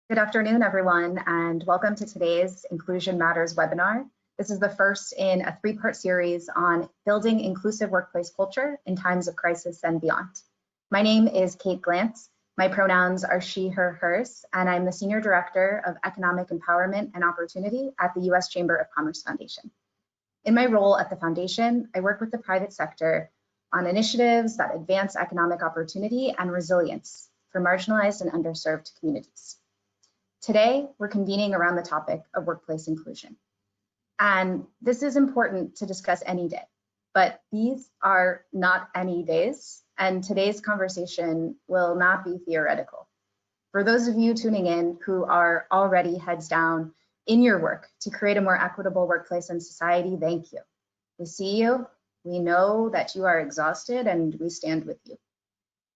Good afternoon, everyone, and welcome to today's Inclusion Matters webinar. This is the first in a three-part series on building inclusive workplace culture in times of crisis and beyond. My name is Kate Glantz. My pronouns are she, her, hers, and I'm the Senior Director of Economic Empowerment and Opportunity at the U.S. Chamber of Commerce Foundation. In my role at the foundation, I work with the private sector on initiatives that advance economic opportunity and resilience for marginalized and underserved communities. Today, we're convening around the topic of workplace inclusion. And this is important to discuss any day, but these are not any days, and today's conversation will not be theoretical. For those of you tuning in who are already heads down in your work to create a more equitable workplace and society, thank you. We see you, we know that you are exhausted, and we stand with you.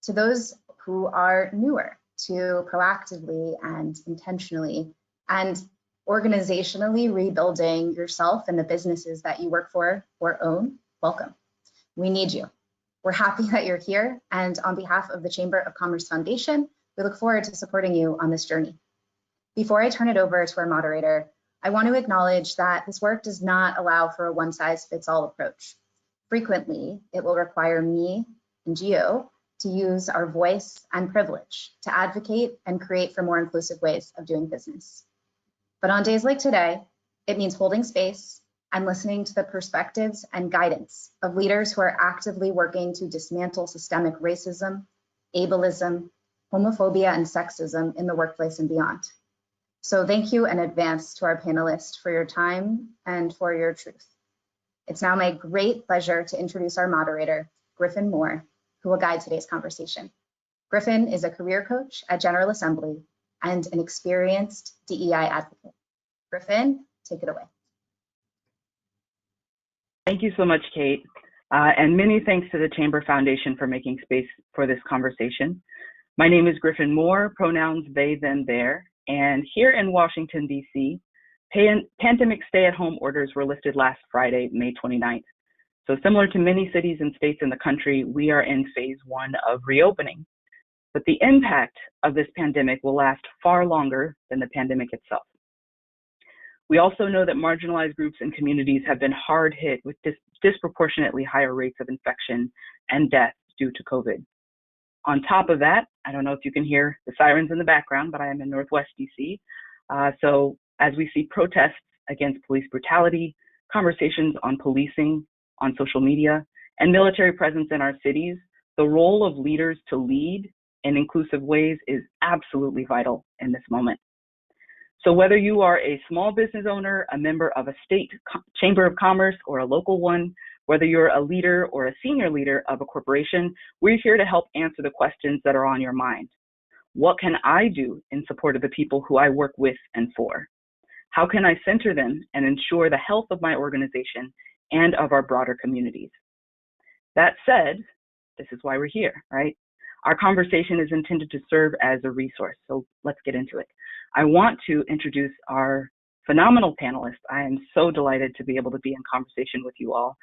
To those who are newer to proactively and intentionally and organizationally rebuilding yourself and the businesses that you work for or own, welcome. We need you. We're happy that you're here, and on behalf of the Chamber of Commerce Foundation, we look forward to supporting you on this journey. Before I turn it over to our moderator, I want to acknowledge that this work does not allow for a one-size-fits-all approach. Frequently, it will require me and you to use our voice and privilege to advocate and create for more inclusive ways of doing business. But on days like today, it means holding space and listening to the perspectives and guidance of leaders who are actively working to dismantle systemic racism, ableism, homophobia, and sexism in the workplace and beyond. So thank you in advance to our panelists for your time and for your truth. It's now my great pleasure to introduce our moderator, Griffin Moore, who will guide today's conversation. Griffin is a career coach at General Assembly and an experienced DEI advocate. Griffin, take it away. Thank you so much, Kate. And many thanks to the Chamber Foundation for making space for this conversation. My name is Griffin Moore, pronouns they, them, their, and here in Washington, D.C., pandemic stay-at-home orders were lifted last Friday, May 29th. So similar to many cities and states in the country, we are in phase one of reopening. But the impact of this pandemic will last far longer than the pandemic itself. We also know that marginalized groups and communities have been hard hit with disproportionately higher rates of infection and death due to COVID. On top of that, I don't know if you can hear the sirens in the background, but I am in Northwest DC. So as we see protests against police brutality, conversations on policing, on social media, and military presence in our cities, the role of leaders to lead in inclusive ways is absolutely vital in this moment. So whether you are a small business owner, a member of a state chamber of commerce, or a local one, whether you're a leader or a senior leader of a corporation, we're here to help answer the questions that are on your mind. What can I do in support of the people who I work with and for? How can I center them and ensure the health of my organization and of our broader communities? That said, this is why we're here, right? Our conversation is intended to serve as a resource, so let's get into it. I want to introduce our phenomenal panelists. I am so delighted to be able to be in conversation with you all.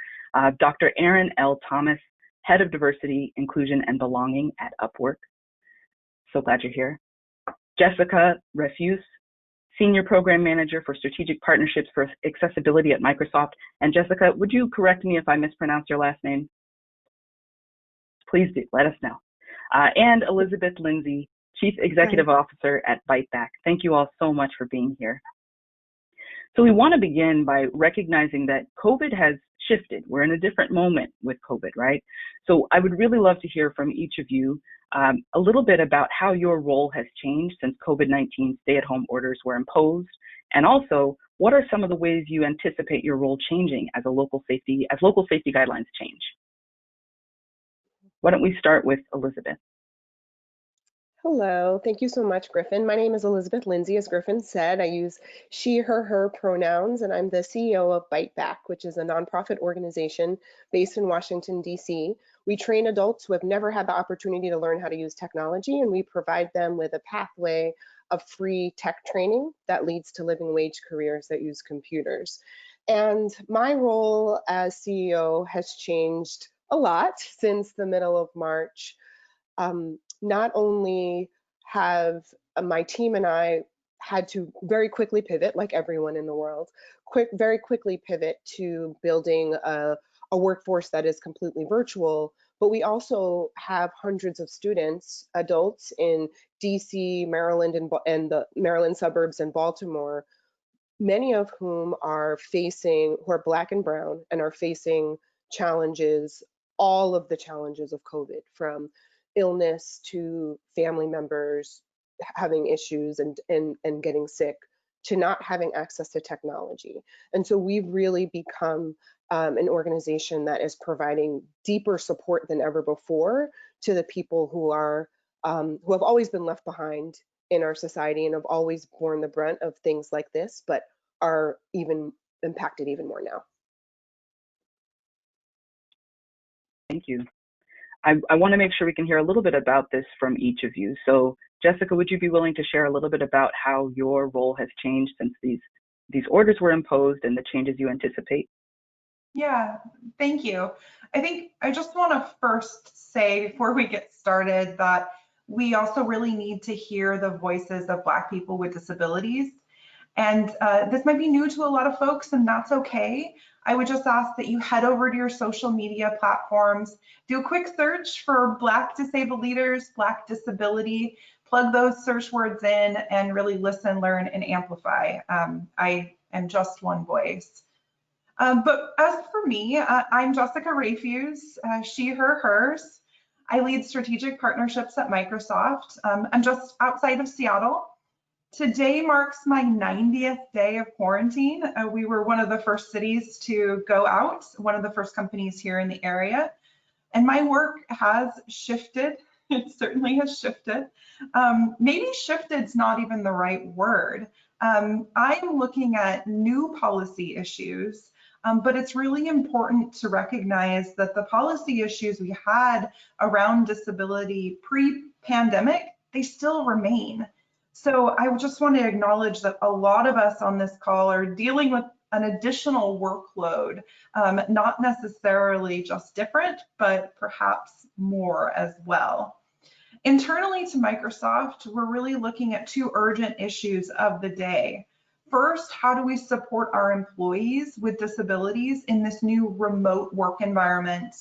Dr. Erin L. Thomas, Head of Diversity, Inclusion, and Belonging at Upwork. So glad you're here. Jessica Rafuse, Senior Program Manager for Strategic Partnerships for Accessibility at Microsoft. And Jessica, would you correct me if I mispronounce your last name? Please do, let us know. And Elizabeth Lindsey, Chief Executive Officer at ByteBack. Thank you all so much for being here. So we want to begin by recognizing that COVID has shifted. We're in a different moment with COVID, right? So I would really love to hear from each of you a little bit about how your role has changed since COVID-19 stay-at-home orders were imposed, and also what are some of the ways you anticipate your role changing as local safety guidelines change? Why don't we start with Elizabeth? Hello, thank you so much, Griffin. My name is Elizabeth Lindsey. As Griffin said, I use she, her pronouns, and I'm the CEO of ByteBack, which is a nonprofit organization based in Washington, D.C. We train adults who have never had the opportunity to learn how to use technology, and we provide them with a pathway of free tech training that leads to living wage careers that use computers. And my role as CEO has changed a lot since the middle of March. Not only have my team and I had to very quickly pivot, like everyone in the world, very quickly pivot to building a workforce that is completely virtual. But we also have hundreds of students, adults in DC, Maryland, and the Maryland suburbs and Baltimore, many of whom are Black and brown and are facing challenges, all of the challenges of COVID, from illness to family members having issues and getting sick, to not having access to technology. And so we've really become an organization that is providing deeper support than ever before to the people who have always been left behind in our society and have always borne the brunt of things like this, but are even impacted even more now. Thank you. I want to make sure we can hear a little bit about this from each of you. So Jessica, would you be willing to share a little bit about how your role has changed since these orders were imposed and the changes you anticipate? Yeah, thank you. I think I just want to first say before we get started that we also really need to hear the voices of Black people with disabilities. And this might be new to a lot of folks, and that's okay. I would just ask that you head over to your social media platforms, do a quick search for Black disabled leaders, Black disability, plug those search words in, and really listen, learn, and amplify. I am just one voice. But as for me, I'm Jessica Rafuse, she, her, hers. I lead strategic partnerships at Microsoft. I'm just outside of Seattle. Today marks my 90th day of quarantine. We were one of the first cities to go out, one of the first companies here in the area. And my work has shifted. It certainly has shifted. Maybe shifted's not even the right word. I'm looking at new policy issues, but it's really important to recognize that the policy issues we had around disability pre-pandemic, they still remain. So I just want to acknowledge that a lot of us on this call are dealing with an additional workload, not necessarily just different, but perhaps more as well. Internally to Microsoft, we're really looking at two urgent issues of the day. First, how do we support our employees with disabilities in this new remote work environment?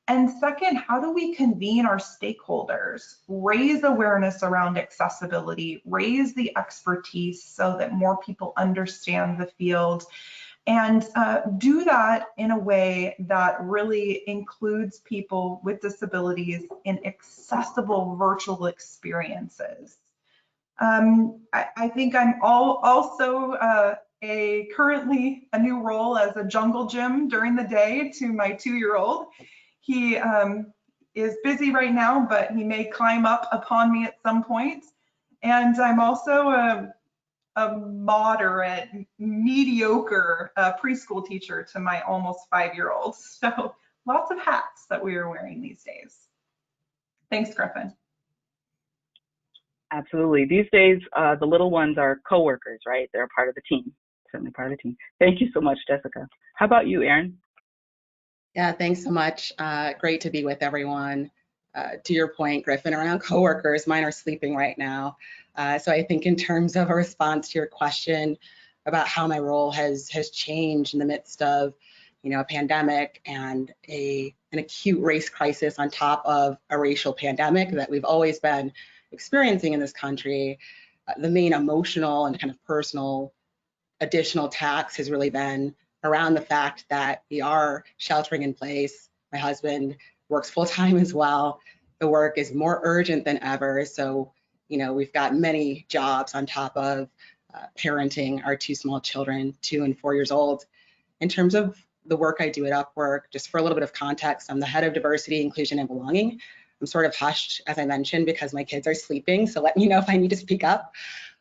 And second, how do we convene our stakeholders, raise awareness around accessibility, raise the expertise so that more people understand the field, and do that in a way that really includes people with disabilities in accessible virtual experiences. I think I'm also currently a new role as a jungle gym during the day to my 2-year-old. He is busy right now, but he may climb up upon me at some point. And I'm also a moderate, mediocre preschool teacher to my almost 5-year-old. So lots of hats that we are wearing these days. Thanks, Griffin. Absolutely. These days, the little ones are coworkers, right? They're a part of the team, certainly part of the team. Thank you so much, Jessica. How about you, Erin? Yeah, thanks so much. Great to be with everyone. To your point, Griffin, around coworkers, mine are sleeping right now. So I think in terms of a response to your question about how my role has changed in the midst of, a pandemic and an acute race crisis on top of a racial pandemic that we've always been experiencing in this country, the main emotional and kind of personal additional tax has really been around the fact that we are sheltering in place. My husband works full-time as well. The work is more urgent than ever. So, we've got many jobs on top of parenting our 2 small children, 2 and 4 years old. In terms of the work I do at Upwork, just for a little bit of context, I'm the head of diversity, inclusion, and belonging. I'm sort of hushed, as I mentioned, because my kids are sleeping. So let me know if I need to speak up.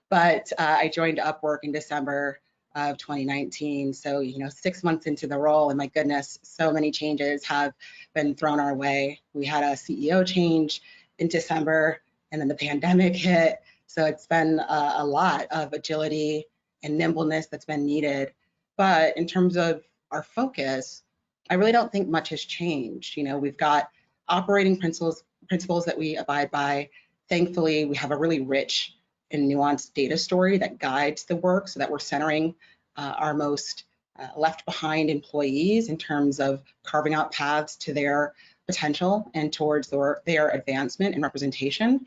But I joined Upwork in December of 2019. So, 6 months into the role, and my goodness, so many changes have been thrown our way. We had a CEO change in December, and then the pandemic hit. So it's been a lot of agility and nimbleness that's been needed. But in terms of our focus, I really don't think much has changed. We've got operating principles that we abide by. Thankfully, we have a really rich and nuanced data story that guides the work so that we're centering our most left behind employees in terms of carving out paths to their potential and towards their advancement and representation.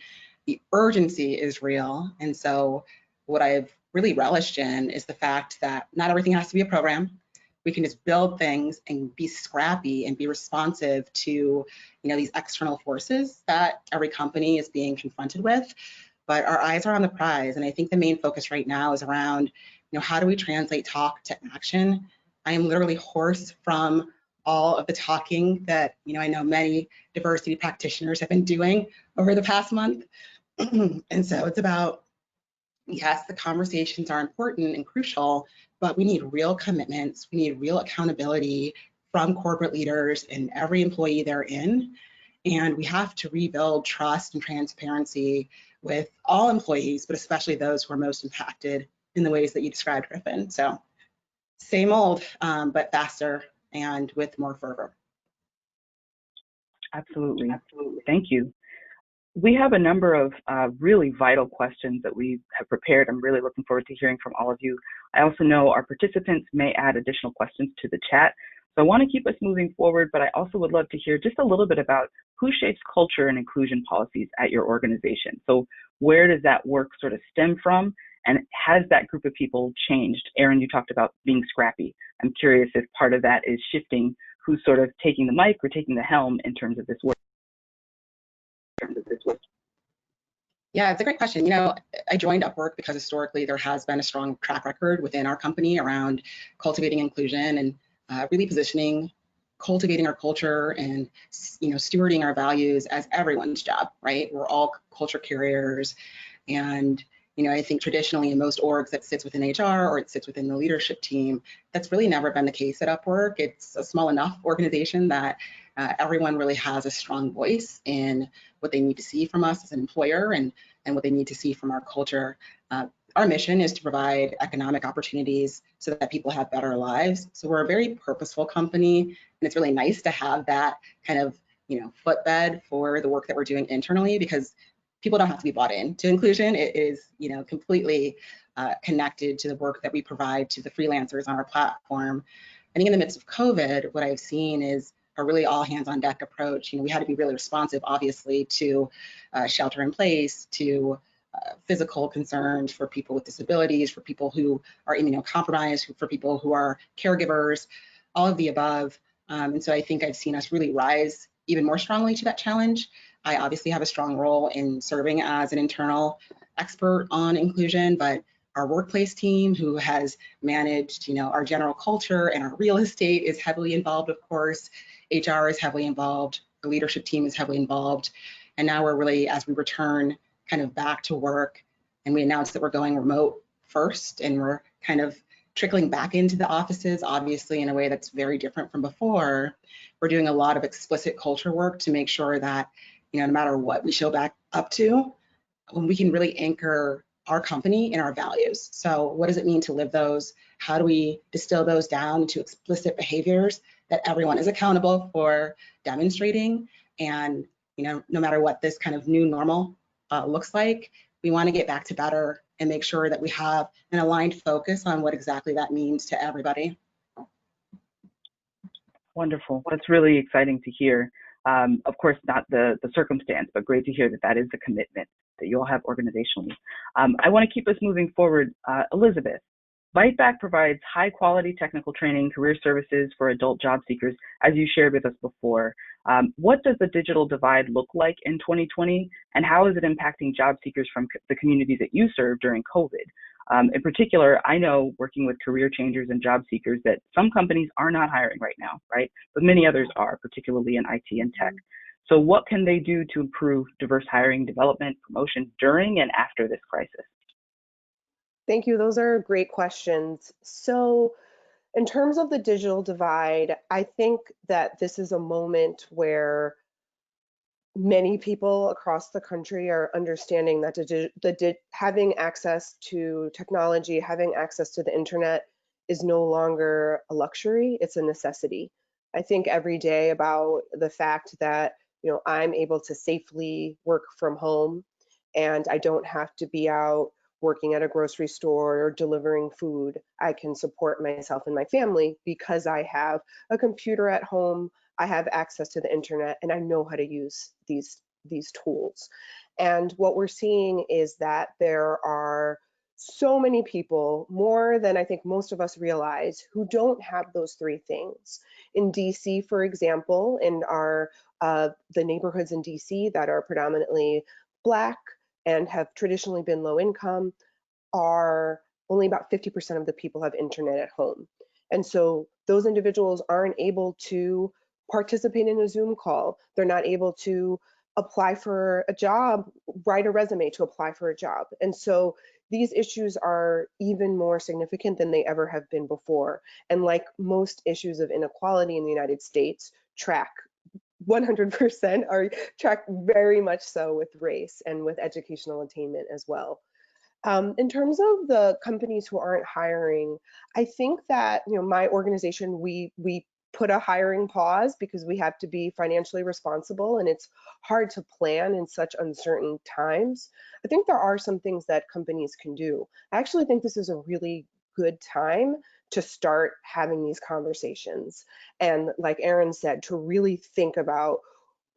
The urgency is real. And so what I've really relished in is the fact that not everything has to be a program. We can just build things and be scrappy and be responsive to, these external forces that every company is being confronted with. But our eyes are on the prize. And I think the main focus right now is around, how do we translate talk to action? I am literally hoarse from all of the talking that, I know many diversity practitioners have been doing over the past month. And so it's about, yes, the conversations are important and crucial, but we need real commitments. We need real accountability from corporate leaders and every employee they're in. And we have to rebuild trust and transparency with all employees, but especially those who are most impacted in the ways that you described, Griffin. So same old, but faster and with more fervor. Absolutely. Thank you. We have a number of really vital questions that we have prepared. I'm really looking forward to hearing from all of you. I also know our participants may add additional questions to the chat. So I want to keep us moving forward, but I also would love to hear just a little bit about who shapes culture and inclusion policies at your organization. So where does that work sort of stem from? And has that group of people changed? Erin, you talked about being scrappy. I'm curious if part of that is shifting who's sort of taking the mic or taking the helm in terms of this work. Yeah, it's a great question. I joined Upwork because historically there has been a strong track record within our company around cultivating inclusion and really positioning, cultivating our culture and, stewarding our values as everyone's job, right? We're all culture carriers. And, I think traditionally in most orgs that sits within HR or it sits within the leadership team, that's really never been the case at Upwork. It's a small enough organization that everyone really has a strong voice in what they need to see from us as an employer and what they need to see from our culture. Our mission is to provide economic opportunities so that people have better lives. So we're a very purposeful company, and it's really nice to have that kind of, footbed for the work that we're doing internally, because people don't have to be bought in to inclusion. It is, completely connected to the work that we provide to the freelancers on our platform. I think in the midst of COVID, what I've seen is a really all hands on deck approach. We had to be really responsive, obviously, to shelter in place, to physical concerns for people with disabilities, for people who are immunocompromised, for people who are caregivers, all of the above. And so I think I've seen us really rise even more strongly to that challenge. I obviously have a strong role in serving as an internal expert on inclusion, but our workplace team, who has managed, our general culture and our real estate, is heavily involved, of course. HR is heavily involved. The leadership team is heavily involved. And now we're really, as we return kind of back to work, and we announced that we're going remote first, and we're kind of trickling back into the offices, obviously in a way that's very different from before. We're doing a lot of explicit culture work to make sure that, no matter what we show back up to, when we can really anchor our company in our values. So what does it mean to live those? How do we distill those down into explicit behaviors that everyone is accountable for demonstrating? And, no matter what this kind of new normal looks like, we want to get back to better and make sure that we have an aligned focus on what exactly that means to everybody. Wonderful. That's really exciting to hear. Of course, not the circumstance, but great to hear that that is the commitment that you all have organizationally. I want to keep us moving forward. Elizabeth, ByteBack provides high quality technical training, career services for adult job seekers, as you shared with us before. What does the digital divide look like in 2020, and how is it impacting job seekers from the communities that you serve during COVID? In particular, I know working with career changers and job seekers that some companies are not hiring right now, right? But many others are, particularly in IT and tech. So what can they do to improve diverse hiring, development, promotion during and after this crisis? Thank you. Those are great questions. So in terms of the digital divide, I think that this is a moment where many people across the country are understanding that having access to technology, having access to the internet is no longer a luxury, it's a necessity. I think every day about the fact that I'm able to safely work from home and I don't have to be out working at a grocery store or delivering food. I can support myself and my family because I have a computer at home, I have access to the internet, and I know how to use these tools. And what we're seeing is that there are so many people, more than I think most of us realize, who don't have those three things. In DC, for example, in our the neighborhoods in DC that are predominantly Black and have traditionally been low income, are only about 50% of the people have internet at home. And so those individuals aren't able to participate in a Zoom call. They're not able to apply for a job, write a resume to apply for a job. And so these issues are even more significant than they ever have been before. And like most issues of inequality in the United States, track 100% are tracked very much so with race and with educational attainment as well. In terms of the companies who aren't hiring, I think that, you know, my organization, we put a hiring pause because we have to be financially responsible, and it's hard to plan in such uncertain times. I think there are some things that companies can do. I actually think this is a really good time to start having these conversations. And like Erin said, to really think about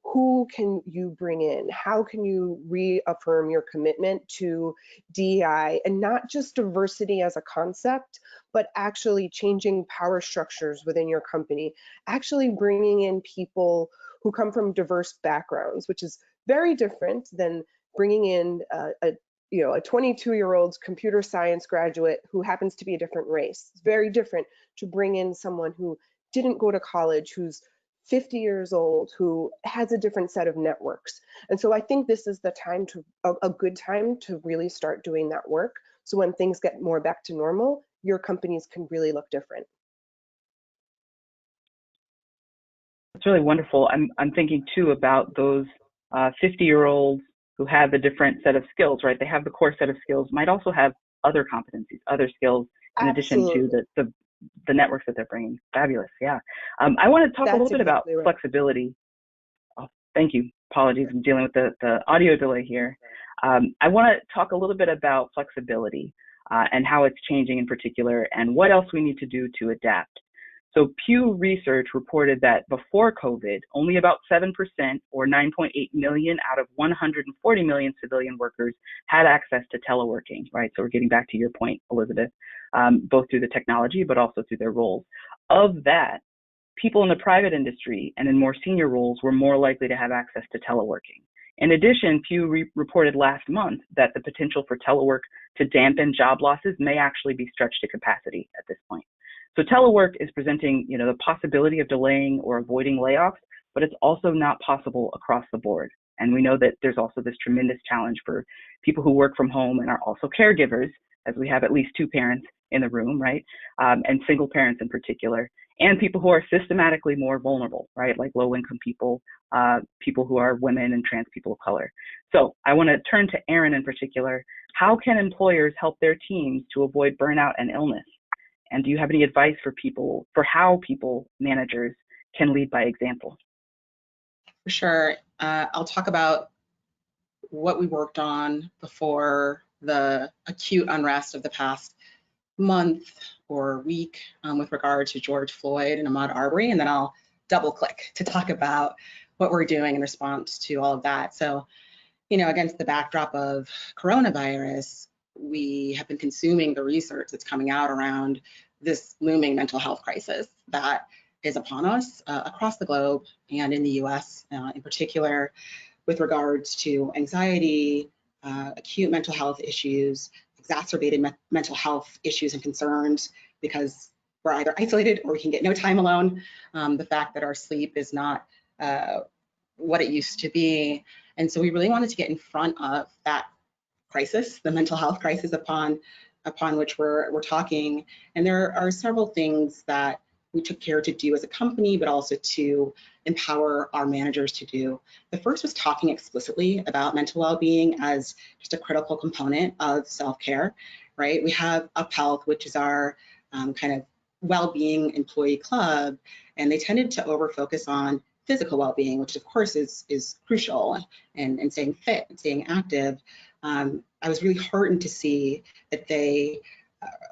who can you bring in? How can you reaffirm your commitment to DEI, and not just diversity as a concept, but actually changing power structures within your company, actually bringing in people who come from diverse backgrounds, which is very different than bringing in a 22-year-old computer science graduate who happens to be a different race. It's very different to bring in someone who didn't go to college, who's 50 years old, who has a different set of networks. And so I think this is the time to, a good time to really start doing that work. So when things get more back to normal, your companies can really look different. It's really wonderful. I'm thinking too about those 50-year-olds who have a different set of skills, right? They have the core set of skills, might also have other competencies, other skills in addition to the networks that they're bringing. Fabulous, yeah. I want to talk a little bit about flexibility. Oh, thank you. Apologies, I'm dealing with the audio delay here. I want to talk a little bit about flexibility and how it's changing in particular, and what else we need to do to adapt. So Pew Research reported that before COVID, only about 7% or 9.8 million out of 140 million civilian workers had access to teleworking, right? So we're getting back to your point, Elizabeth, both through the technology, but also through their roles. Of that, people in the private industry and in more senior roles were more likely to have access to teleworking. In addition, Pew reported last month that the potential for telework to dampen job losses may actually be stretched to capacity at this point. So telework is presenting, the possibility of delaying or avoiding layoffs, but it's also not possible across the board. And we know that there's also this tremendous challenge for people who work from home and are also caregivers, as we have at least two parents in the room, right? And single parents in particular, and people who are systematically more vulnerable, right? Like low-income people, people who are women and trans people of color. So I want to turn to Erin in particular. How can employers help their teams to avoid burnout and illness? And do you have any advice for how managers can lead by example? For sure. I'll talk about what we worked on before the acute unrest of the past month or week with regard to George Floyd and Ahmaud Arbery, and then I'll double click to talk about what we're doing in response to all of that. So, against the backdrop of coronavirus, we have been consuming the research that's coming out around this looming mental health crisis that is upon us across the globe and in the US in particular, with regards to anxiety, acute mental health issues, exacerbated mental health issues and concerns because we're either isolated or we can get no time alone. The fact that our sleep is not what it used to be. And so we really wanted to get in front of that crisis, the mental health crisis upon which we're talking. And there are several things that we took care to do as a company, but also to empower our managers to do. The first was talking explicitly about mental well-being as just a critical component of self-care, right? We have UpHealth, which is our kind of well-being employee club, and they tended to over-focus on physical well-being, which of course is crucial, and staying fit and staying active. I was really heartened to see that they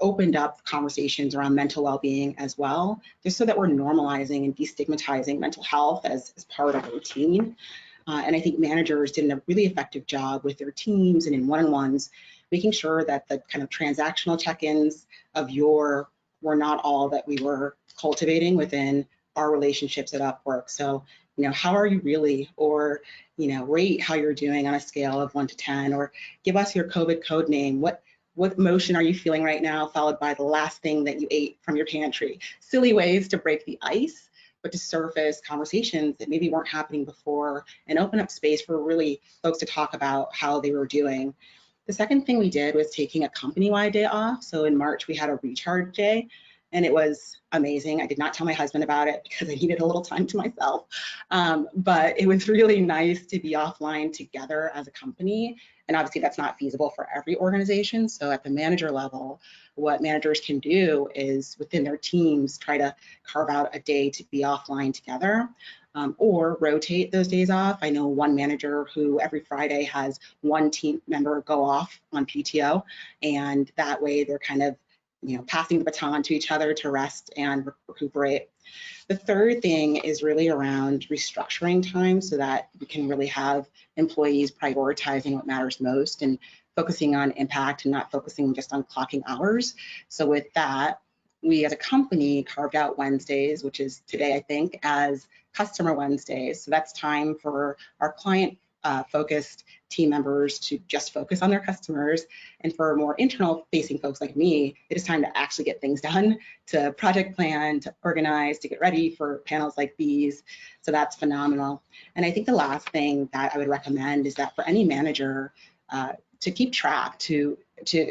opened up conversations around mental well-being as well, just so that we're normalizing and destigmatizing mental health as part of a routine. And I think managers did a really effective job with their teams and in one-on-ones, making sure that the kind of transactional check-ins of were not all that we were cultivating within our relationships at Upwork. So, how are you really? Or, rate how you're doing on a scale of 1 to 10, or give us your COVID code name. What emotion are you feeling right now, followed by the last thing that you ate from your pantry? Silly ways to break the ice, but to surface conversations that maybe weren't happening before and open up space for really folks to talk about how they were doing. The second thing we did was taking a company-wide day off. So in March, we had a recharge day, and it was amazing. I did not tell my husband about it because I needed a little time to myself. But it was really nice to be offline together as a company. And obviously that's not feasible for every organization. So at the manager level, what managers can do is within their teams, try to carve out a day to be offline together, or rotate those days off. I know one manager who every Friday has one team member go off on PTO, and that way they're kind of passing the baton to each other to rest and recuperate. The third thing is really around restructuring time so that we can really have employees prioritizing what matters most and focusing on impact and not focusing just on clocking hours. So with that, we as a company carved out Wednesdays, which is today, I think, as Customer Wednesdays. So that's time for our client focused team members to just focus on their customers. And for more internal facing folks like me, it is time to actually get things done, to project plan, to organize, to get ready for panels like these. So that's phenomenal. And I think the last thing that I would recommend is that for any manager to keep track, to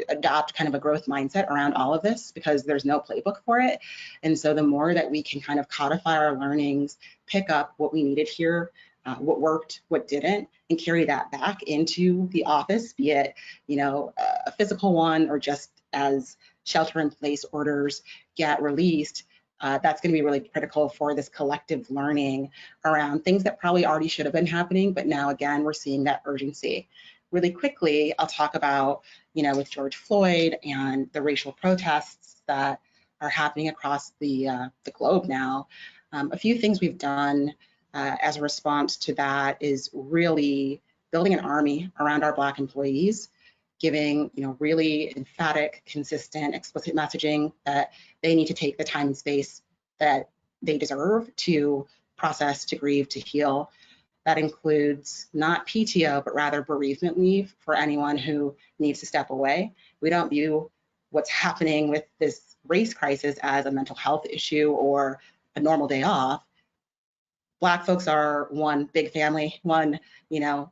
adopt kind of a growth mindset around all of this, because there's no playbook for it. And so the more that we can kind of codify our learnings, pick up what we needed here, what worked, what didn't, and carry that back into the office, be it, a physical one or just as shelter-in-place orders get released, that's going to be really critical for this collective learning around things that probably already should have been happening, but now again, we're seeing that urgency. Really quickly, I'll talk about, with George Floyd and the racial protests that are happening across the globe now. A few things we've done as a response to that is really building an army around our Black employees, giving really emphatic, consistent, explicit messaging that they need to take the time and space that they deserve to process, to grieve, to heal. That includes not PTO, but rather bereavement leave for anyone who needs to step away. We don't view what's happening with this race crisis as a mental health issue or a normal day off. Black folks are one big family, one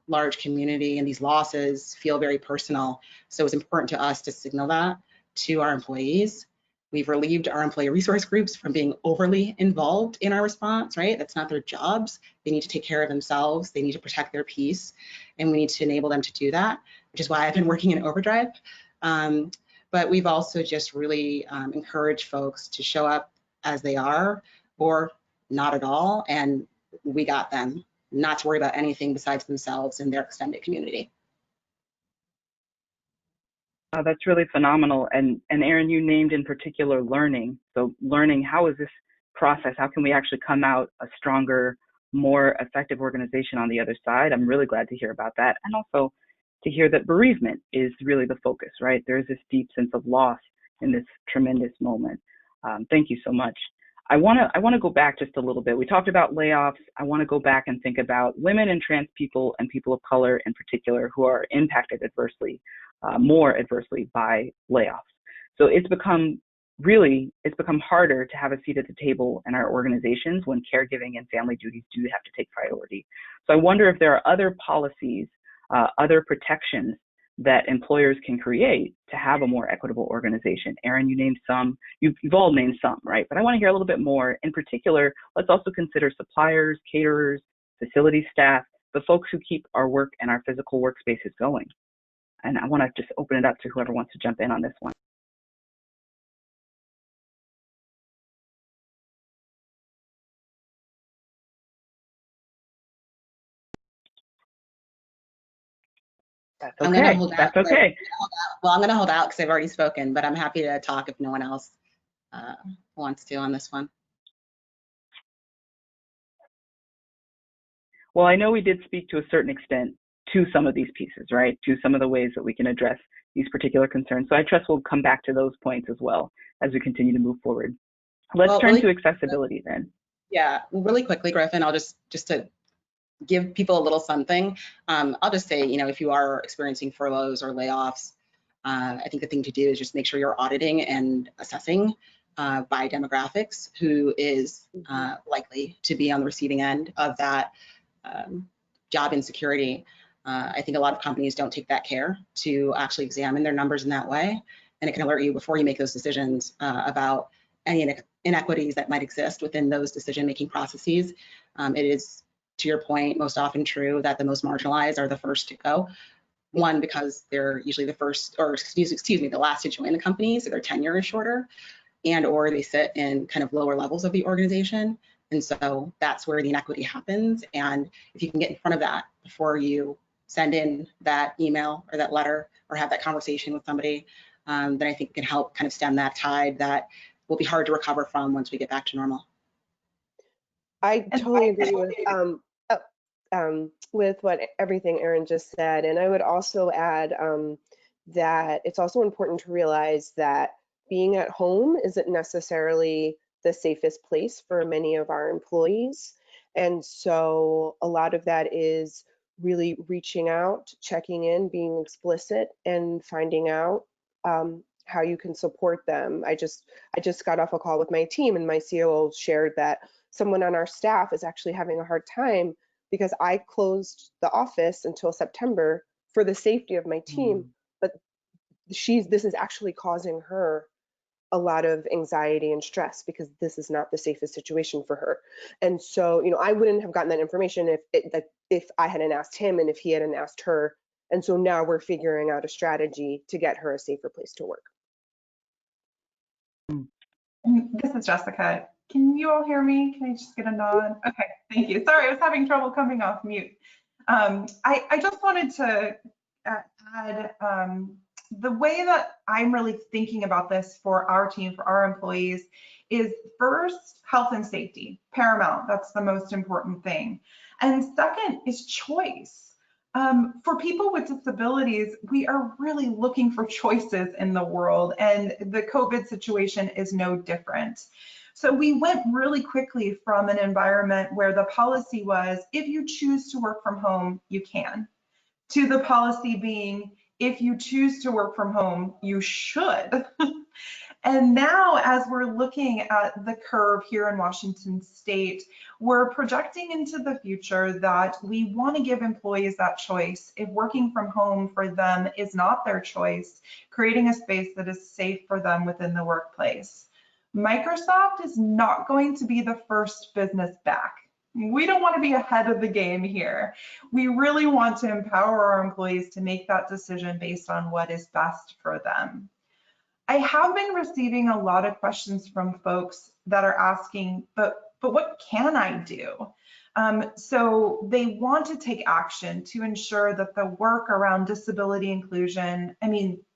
large community, and these losses feel very personal. So it's important to us to signal that to our employees. We've relieved our employee resource groups from being overly involved in our response, right? That's not their jobs. They need to take care of themselves. They need to protect their peace, and we need to enable them to do that, which is why I've been working in overdrive. But we've also just really encouraged folks to show up as they are or not at all, and we got them, not to worry about anything besides themselves and their extended community. That's really phenomenal. And Erin, you named in particular learning. So learning, how is this process? How can we actually come out a stronger, more effective organization on the other side? I'm really glad to hear about that. And also to hear that bereavement is really the focus, right? There's this deep sense of loss in this tremendous moment. Thank you so much. I want to go back just a little bit. We talked about layoffs. I want to go back and think about women and trans people and people of color in particular who are impacted adversely, more adversely by layoffs. So it's become harder to have a seat at the table in our organizations when caregiving and family duties do have to take priority. So I wonder if there are other policies, other protections that employers can create to have a more equitable organization. Erin, you named some, you've all named some, right? But I want to hear a little bit more. In particular, let's also consider suppliers, caterers, facility staff, the folks who keep our work and our physical workspaces going. And I want to just open it up to whoever wants to jump in on this one. That's I'm going to okay. hold out. That's okay. Well, I'm going to hold out because I've already spoken, but I'm happy to talk if no one else wants to on this one. Well, I know we did speak to a certain extent to some of these pieces, right? To some of the ways that we can address these particular concerns. So I trust we'll come back to those points as well as we continue to move forward. Let's turn to accessibility then. Yeah, really quickly, Griffin, I'll just to give people a little something. I'll just say, if you are experiencing furloughs or layoffs, I think the thing to do is just make sure you're auditing and assessing by demographics who is likely to be on the receiving end of that job insecurity. I think a lot of companies don't take that care to actually examine their numbers in that way, and it can alert you before you make those decisions about any inequities that might exist within those decision-making processes. It is, to your point, most often true that the most marginalized are the first to go. One, because they're usually the first, or excuse me, the last to join the company, so their tenure is shorter, and or they sit in kind of lower levels of the organization. And so that's where the inequity happens. And if you can get in front of that before you send in that email or that letter or have that conversation with somebody, then I think it can help kind of stem that tide that will be hard to recover from once we get back to normal. I totally agree with what everything Erin just said. And I would also add that it's also important to realize that being at home isn't necessarily the safest place for many of our employees. And so a lot of that is really reaching out, checking in, being explicit, and finding out how you can support them. I just got off a call with my team, and my COO shared that someone on our staff is actually having a hard time because I closed the office until September for the safety of my team, but this is actually causing her a lot of anxiety and stress because this is not the safest situation for her. And so, I wouldn't have gotten that information if I hadn't asked him and if he hadn't asked her. And so now we're figuring out a strategy to get her a safer place to work. This is Jessica. Can you all hear me? Can I just get a nod? Okay, thank you. Sorry, I was having trouble coming off mute. I just wanted to add the way that I'm really thinking about this for our team, for our employees, is first, health and safety, paramount. That's the most important thing. And second is choice. For people with disabilities, we are really looking for choices in the world, and the COVID situation is no different. So we went really quickly from an environment where the policy was, if you choose to work from home, you can, to the policy being, if you choose to work from home, you should. And now, as we're looking at the curve here in Washington State, we're projecting into the future that we want to give employees that choice. If working from home for them is not their choice, creating a space that is safe for them within the workplace. Microsoft is not going to be the first business back. We don't want to be ahead of the game here. We really want to empower our employees to make that decision based on what is best for them. I have been receiving a lot of questions from folks that are asking, but what can I do? So they want to take action to ensure that the work around disability inclusion,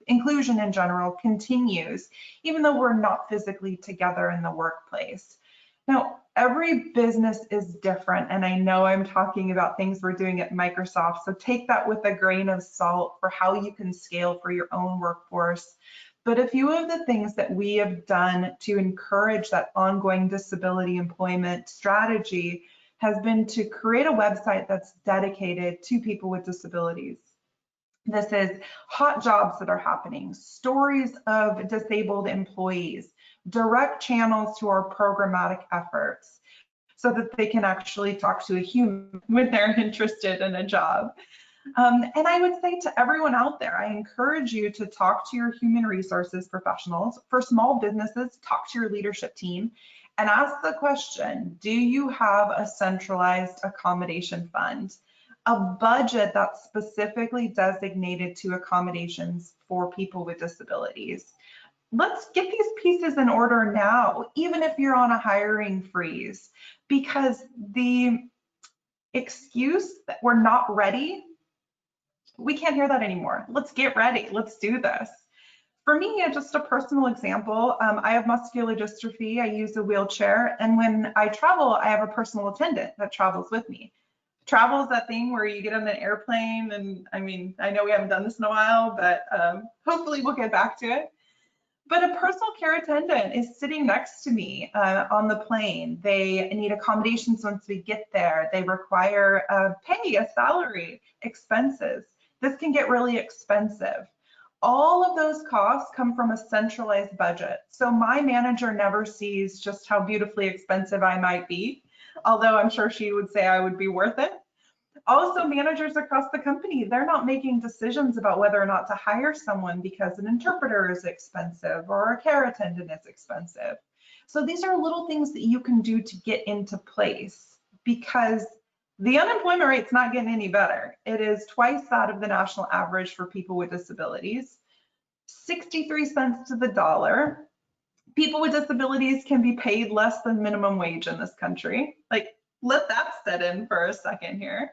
inclusion in general, continues, even though we're not physically together in the workplace. Now, every business is different, and I know I'm talking about things we're doing at Microsoft, so take that with a grain of salt for how you can scale for your own workforce. But a few of the things that we have done to encourage that ongoing disability employment strategy has been to create a website that's dedicated to people with disabilities. This is hot jobs that are happening, stories of disabled employees, direct channels to our programmatic efforts so that they can actually talk to a human when they're interested in a job. And I would say to everyone out there, I encourage you to talk to your human resources professionals. For small businesses, talk to your leadership team and ask the question, do you have a centralized accommodation fund? A budget that's specifically designated to accommodations for people with disabilities. Let's get these pieces in order now, even if you're on a hiring freeze, because the excuse that we're not ready, We can't hear that anymore. Let's get ready. Let's do this. For me, just a personal example, I have muscular dystrophy. I use a wheelchair, and when I travel, I have a personal attendant that travels with me. Travel is that thing where you get on an airplane, and I mean, I know we haven't done this in a while, but hopefully we'll get back to it. But a personal care attendant is sitting next to me on the plane. They need accommodations once we get there. They require pay, a salary, expenses. This can get really expensive. All of those costs come from a centralized budget. So my manager never sees just how beautifully expensive I might be, although I'm sure she would say I would be worth it. Also, managers across the company, they're not making decisions about whether or not to hire someone because an interpreter is expensive or a care attendant is expensive. So these are little things that you can do to get into place, because the unemployment rate's not getting any better. It is twice that of the national average for people with disabilities, 63 cents to the dollar. People with disabilities can be paid less than minimum wage in this country. Like, let that set in for a second here.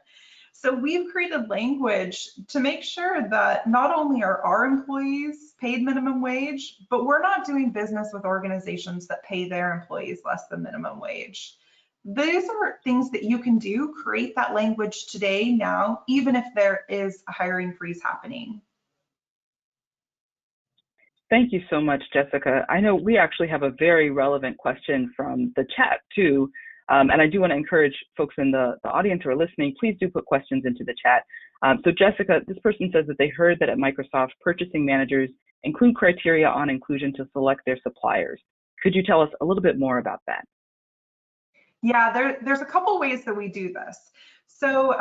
So we've created language to make sure that not only are our employees paid minimum wage, but we're not doing business with organizations that pay their employees less than minimum wage. These are things that you can do, create that language today, now, even if there is a hiring freeze happening. Thank you so much, Jessica. I know we actually have a very relevant question from the chat too. And I do want to encourage folks in the audience who are listening, please do put questions into the chat. So Jessica, this person says that they heard that at Microsoft, purchasing managers include criteria on inclusion to select their suppliers. Could you tell us a little bit more about that? Yeah, there's a couple ways that we do this. So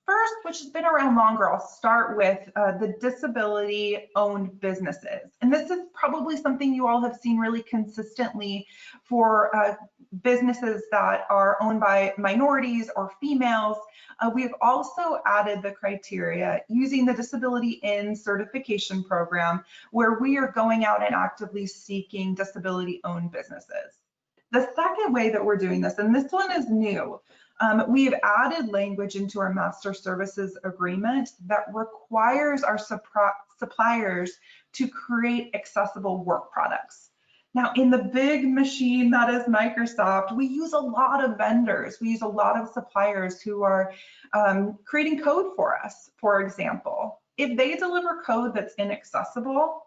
first, which has been around longer, I'll start with the disability-owned businesses. And this is probably something you all have seen really consistently for businesses that are owned by minorities or females. We've also added the criteria using the Disability In certification program, where we are going out and actively seeking disability-owned businesses. The second way that we're doing this, and this one is new, we've added language into our master services agreement that requires our suppliers to create accessible work products. Now, in the big machine that is Microsoft, we use a lot of vendors. We use a lot of suppliers who are creating code for us, for example. If they deliver code that's inaccessible,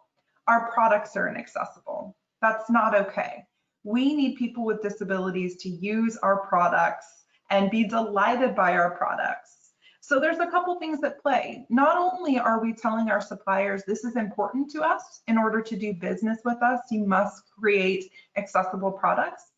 our products are inaccessible. That's not okay. We need people with disabilities to use our products and be delighted by our products. So there's a couple things at play. Not only are we telling our suppliers this is important to us, in order to do business with us, you must create accessible products,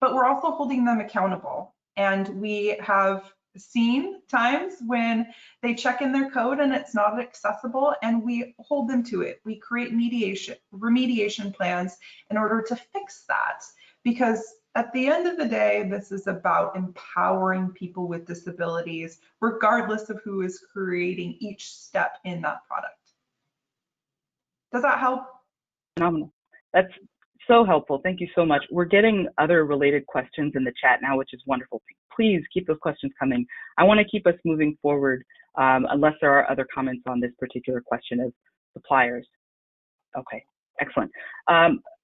but we're also holding them accountable. And we have seen times when they check in their code and it's not accessible, and we hold them to it. We create remediation plans in order to fix that, because at the end of the day, this is about empowering people with disabilities, regardless of who is creating each step in that product. Does that help? Phenomenal. That's so helpful. Thank you so much. We're getting other related questions in the chat now, which is wonderful. Please keep those questions coming. I want to keep us moving forward unless there are other comments on this particular question of suppliers. Okay, excellent.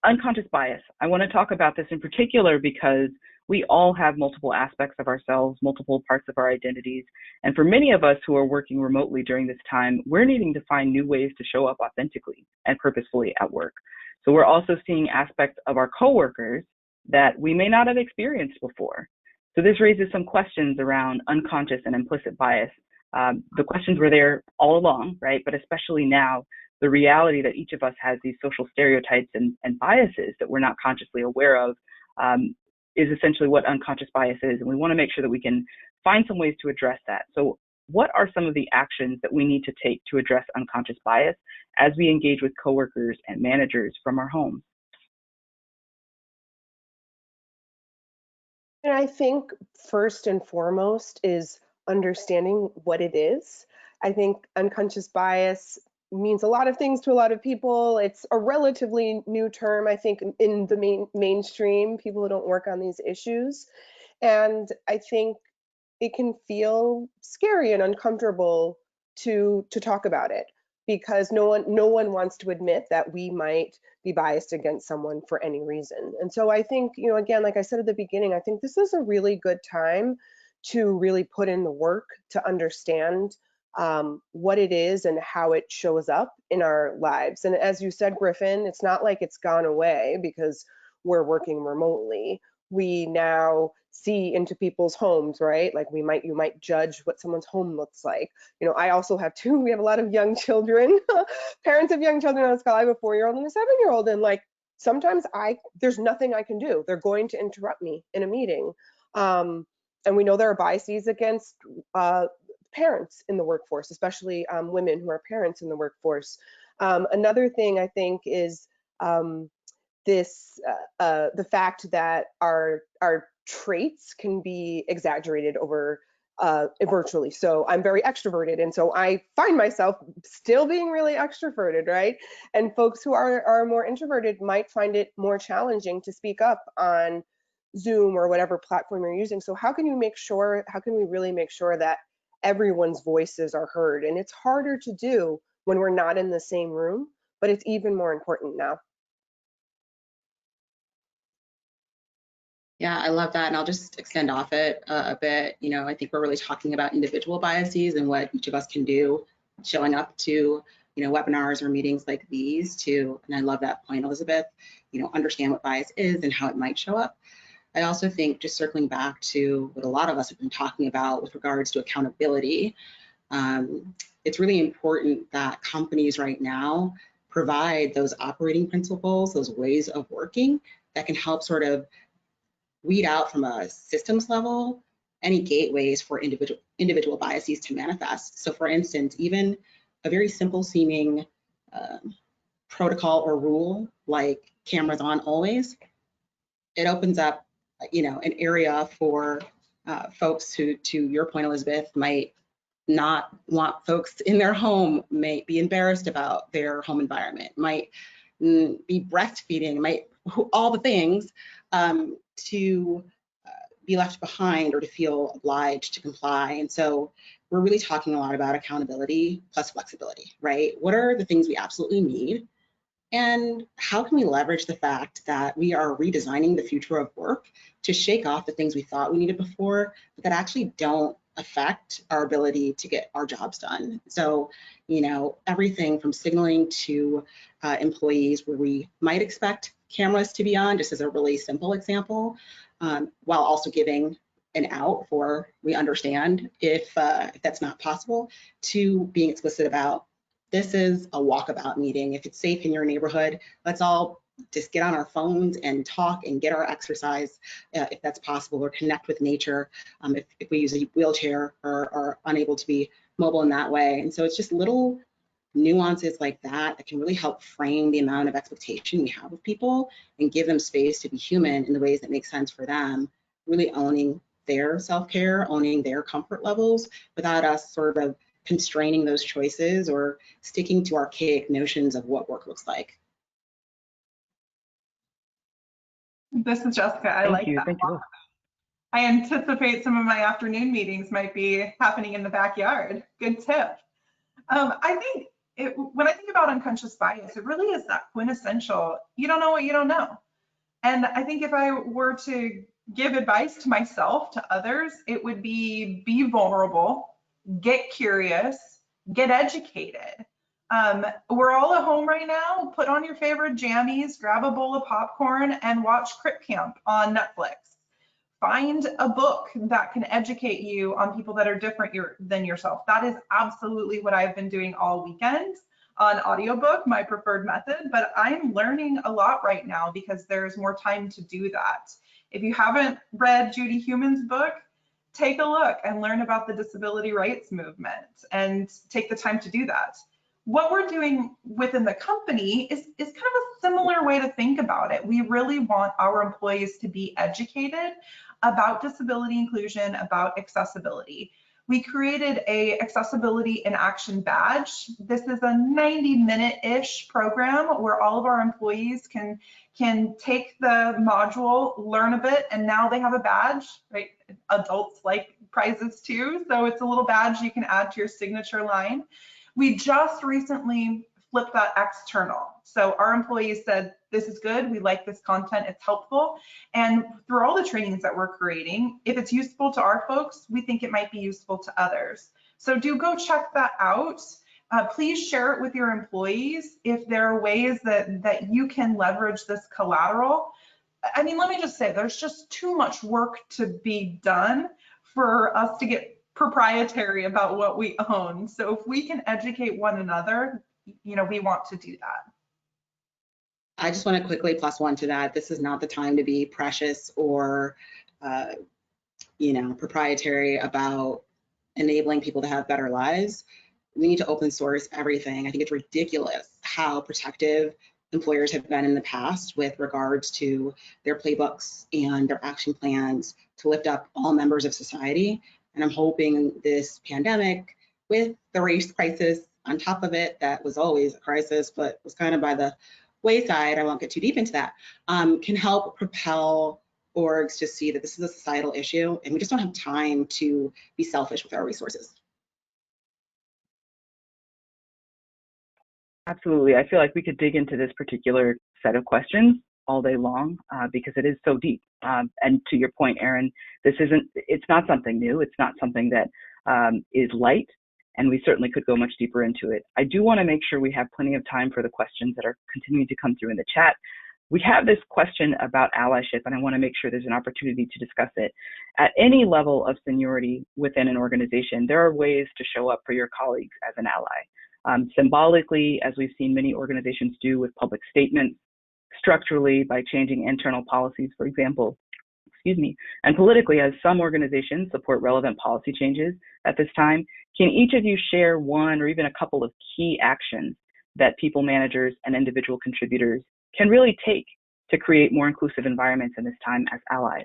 Unconscious bias. I want to talk about this in particular because we all have multiple aspects of ourselves, multiple parts of our identities. And for many of us who are working remotely during this time, we're needing to find new ways to show up authentically and purposefully at work. So we're also seeing aspects of our coworkers that we may not have experienced before. So this raises some questions around unconscious and implicit bias. The questions were there all along, right? But especially now, the reality that each of us has these social stereotypes and biases that we're not consciously aware of is essentially what unconscious bias is. And we want to make sure that we can find some ways to address that. So what are some of the actions that we need to take to address unconscious bias as we engage with coworkers and managers from our homes? And I think first and foremost is understanding what it is. I think unconscious bias means a lot of things to a lot of people. It's a relatively new term, I think, in the mainstream, people who don't work on these issues. And I think it can feel scary and uncomfortable to talk about it, because no one wants to admit that we might be biased against someone for any reason. And so I think, you know, again, like I said at the beginning, I think this is a really good time to really put in the work to understand what it is and how it shows up in our lives. And as you said, Griffin, it's not like it's gone away because we're working remotely. We now see into people's homes, right? Like you might judge what someone's home looks like. You know, I also have we have a lot of young children, parents of young children on this call. I have a 4-year-old and a 7-year-old, and like sometimes there's nothing I can do. They're going to interrupt me in a meeting. And we know there are biases against parents in the workforce, especially women who are parents in the workforce. Another thing I think is the fact that our traits can be exaggerated over virtually. So I'm very extroverted, and so I find myself still being really extroverted, right? And folks who are more introverted might find it more challenging to speak up on Zoom or whatever platform you're using. So how can we really make sure that everyone's voices are heard? And it's harder to do when we're not in the same room, but it's even more important now. Yeah, I love that. And I'll just extend off it a bit. You know, I think we're really talking about individual biases and what each of us can do showing up to, you know, webinars or meetings like these to, and I love that point, Elizabeth, you know, understand what bias is and how it might show up. I also think, just circling back to what a lot of us have been talking about with regards to accountability, it's really important that companies right now provide those operating principles, those ways of working that can help sort of weed out from a systems level any gateways for individual biases to manifest. So for instance, even a very simple seeming protocol or rule like cameras on always, it opens up, you know, an area for folks who, to your point, Elizabeth, might not want folks in their home, may be embarrassed about their home environment, might be breastfeeding, might all the things, to be left behind or to feel obliged to comply. And so we're really talking a lot about accountability plus flexibility, right? What are the things we absolutely need? And how can we leverage the fact that we are redesigning the future of work to shake off the things we thought we needed before, but that actually don't affect our ability to get our jobs done? So, you know, everything from signaling to employees where we might expect cameras to be on, just as a really simple example, while also giving an out for we understand if that's not possible, to being explicit about this is a walkabout meeting. If it's safe in your neighborhood, let's all just get on our phones and talk and get our exercise if that's possible, or connect with nature if we use a wheelchair or are unable to be mobile in that way. And so it's just little nuances like that that can really help frame the amount of expectation we have of people and give them space to be human in the ways that make sense for them, really owning their self-care, owning their comfort levels without us sort of constraining those choices or sticking to archaic notions of what work looks like. This is Jessica. I like that. Thank you. I anticipate some of my afternoon meetings might be happening in the backyard. Good tip. I think when I think about unconscious bias, it really is that quintessential, you don't know what you don't know. And I think if I were to give advice to myself, to others, it would be vulnerable, get curious, get educated. We're all at home right now. Put on your favorite jammies, grab a bowl of popcorn, and watch Crip Camp on Netflix. Find a book that can educate you on people that are different than yourself. That is absolutely what I've been doing all weekend on audiobook, my preferred method, but I'm learning a lot right now because there's more time to do that. If you haven't read Judy Heumann's book, take a look and learn about the disability rights movement and take the time to do that. What we're doing within the company is kind of a similar way to think about it. We really want our employees to be educated about disability inclusion, about accessibility. We created a accessibility in action badge. This is a 90-minute-ish program where all of our employees can take the module, learn a bit, and now they have a badge, right? Adults like prizes too. So it's a little badge you can add to your signature line. We just recently flipped that external. So our employees said, this is good, we like this content, it's helpful. And through all the trainings that we're creating, if it's useful to our folks, we think it might be useful to others. So do go check that out. Please share it with your employees if there are ways that you can leverage this collateral. I mean, let me just say, there's just too much work to be done for us to get proprietary about what we own. So if we can educate one another, you know, we want to do that. I just want to quickly plus one to that. This is not the time to be precious or, you know, proprietary about enabling people to have better lives. We need to open source everything. I think it's ridiculous how protective employers have been in the past with regards to their playbooks and their action plans to lift up all members of society. And I'm hoping this pandemic, with the race crisis on top of it, that was always a crisis, but was kind of by the wayside, I won't get too deep into that, can help propel orgs to see that this is a societal issue and we just don't have time to be selfish with our resources. Absolutely. I feel like we could dig into this particular set of questions all day long because it is so deep. And to your point, Erin, it's not something new. It's not something that is light, and we certainly could go much deeper into it. I do want to make sure we have plenty of time for the questions that are continuing to come through in the chat. We have this question about allyship, and I want to make sure there's an opportunity to discuss it. At any level of seniority within an organization, there are ways to show up for your colleagues as an ally. Symbolically, as we've seen many organizations do with public statements, structurally by changing internal policies, for example, and politically, as some organizations support relevant policy changes at this time. Can each of you share one or even a couple of key actions that people managers and individual contributors can really take to create more inclusive environments in this time as allies?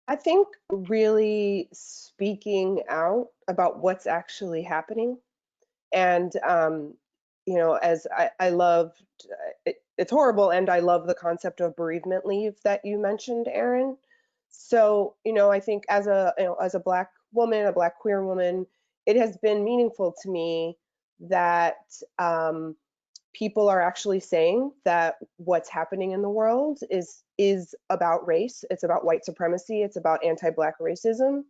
I think really speaking out about what's actually happening. And, you know, as I love, it's horrible, and I love the concept of bereavement leave that you mentioned, Erin. So, you know, I think as a Black woman, a Black queer woman, it has been meaningful to me that people are actually saying that what's happening in the world is about race. It's about white supremacy. It's about anti-Black racism.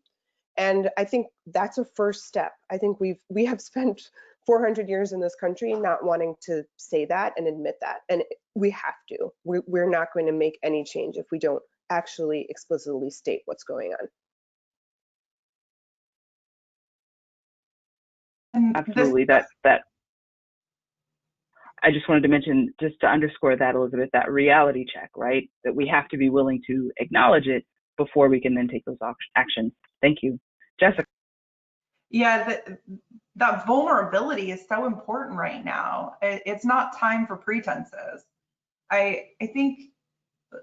And I think that's a first step. I think we have spent 400 years in this country not wanting to say that and admit that. And we have to. We're not going to make any change if we don't actually explicitly state what's going on. And absolutely. That I just wanted to mention, just to underscore that, Elizabeth, that reality check, right? That we have to be willing to acknowledge it before we can then take those actions. Thank you. Jessica. Yeah, that vulnerability is so important right now. It's not time for pretenses. I think,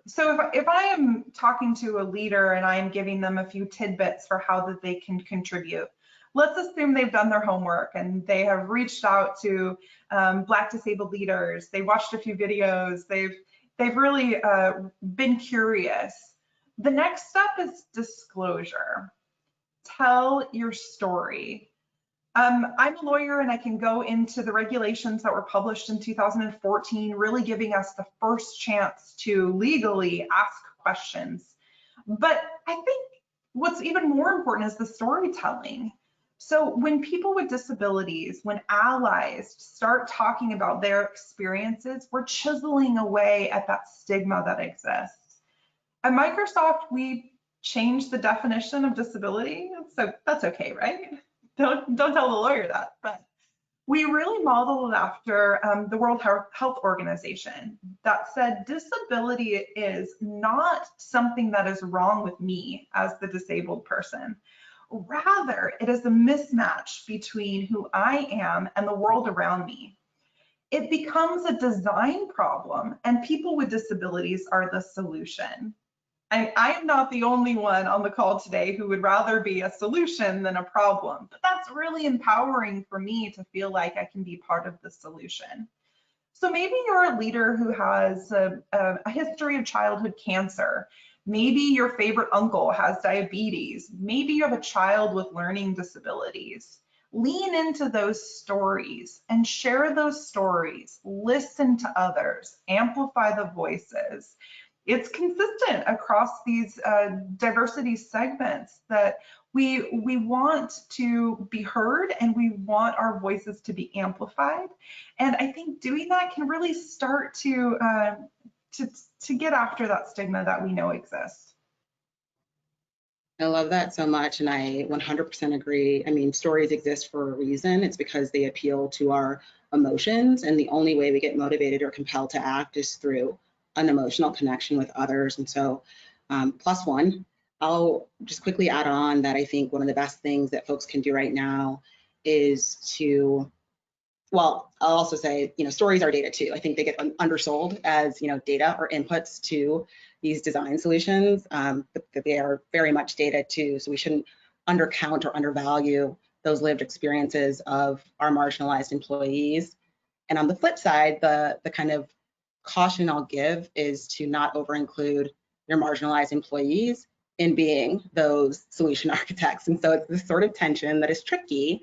so if I am talking to a leader and I'm giving them a few tidbits for how that they can contribute, let's assume they've done their homework and they have reached out to Black disabled leaders. They watched a few videos. They've really been curious. The next step is disclosure. Tell your story. I'm a lawyer and I can go into the regulations that were published in 2014, really giving us the first chance to legally ask questions. But I think what's even more important is the storytelling. So when people with disabilities, when allies start talking about their experiences, we're chiseling away at that stigma that exists. At Microsoft, we changed the definition of disability, so that's okay, right? Don't tell the lawyer that, but we really modeled after the World Health Organization that said disability is not something that is wrong with me as the disabled person. Rather, it is a mismatch between who I am and the world around me. It becomes a design problem, and people with disabilities are the solution. I am not the only one on the call today who would rather be a solution than a problem, but that's really empowering for me to feel like I can be part of the solution. So maybe you're a leader who has a history of childhood cancer. Maybe your favorite uncle has diabetes. Maybe you have a child with learning disabilities. Lean into those stories and share those stories. Listen to others, amplify the voices. It's consistent across these diversity segments that we want to be heard and we want our voices to be amplified. And I think doing that can really start to get after that stigma that we know exists. I love that so much, and I 100% agree. I mean, stories exist for a reason. It's because they appeal to our emotions, and the only way we get motivated or compelled to act is through an emotional connection with others. And so, plus one, I'll just quickly add on that I think one of the best things that folks can do right now is to, well, I'll also say, stories are data too. I think they get undersold as, data or inputs to these design solutions, but they are very much data too. So we shouldn't undercount or undervalue those lived experiences of our marginalized employees. And on the flip side, the kind of caution I'll give is to not over-include your marginalized employees in being those solution architects. And so it's this sort of tension that is tricky.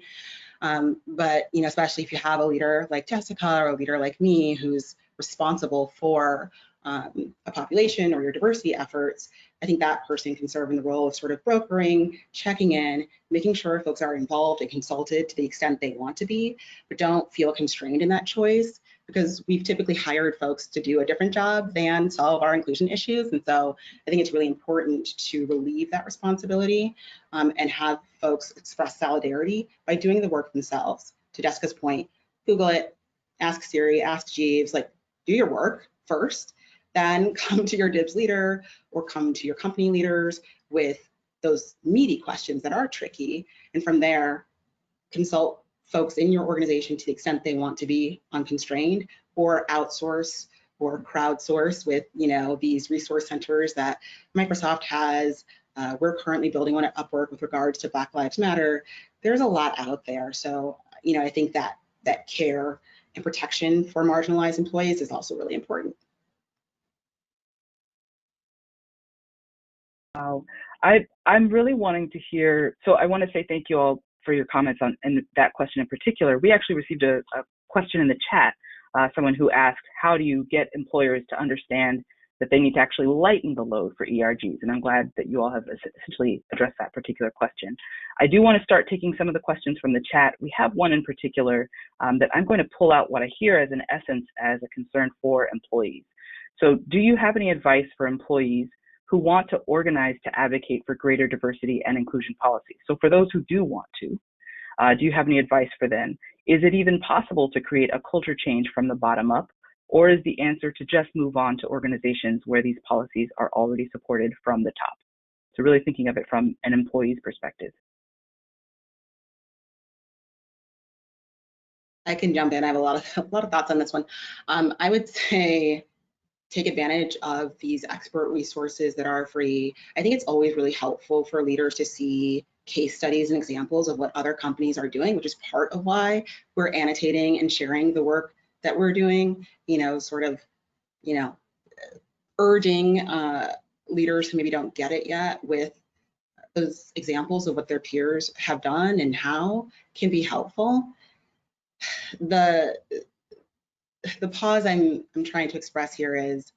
But especially if you have a leader like Jessica or a leader like me who's responsible for a population or your diversity efforts, I think that person can serve in the role of sort of brokering, checking in, making sure folks are involved and consulted to the extent they want to be, but don't feel constrained in that choice, because we've typically hired folks to do a different job than solve our inclusion issues. And so I think it's really important to relieve that responsibility and have folks express solidarity by doing the work themselves. To Jessica's point, Google it, ask Siri, ask Jeeves, like, do your work first, then come to your DIBS leader or come to your company leaders with those meaty questions that are tricky. And from there, consult folks in your organization to the extent they want to be unconstrained, or outsource or crowdsource with these resource centers that Microsoft has. We're currently building one at Upwork with regards to Black Lives Matter. There's a lot out there. So I think that care and protection for marginalized employees is also really important. Wow. I'm really wanting to hear, so I want to say thank you all for your comments on and that question in particular. We actually received a question in the chat, someone who asked, how do you get employers to understand that they need to actually lighten the load for ERGs? And I'm glad that you all have essentially addressed that particular question. I do want to start taking some of the questions from the chat. We have one in particular that I'm going to pull out what I hear as an essence as a concern for employees. So do you have any advice for employees who want to organize to advocate for greater diversity and inclusion policies? So for those who do want to, do you have any advice for them? Is it even possible to create a culture change from the bottom up? Or is the answer to just move on to organizations where these policies are already supported from the top? So really thinking of it from an employee's perspective. I can jump in. I have a lot of thoughts on this one. I would say take advantage of these expert resources that are free. I think it's always really helpful for leaders to see case studies and examples of what other companies are doing, which is part of why we're annotating and sharing the work that we're doing, urging leaders who maybe don't get it yet with those examples of what their peers have done and how can be helpful. The pause I'm trying to express here is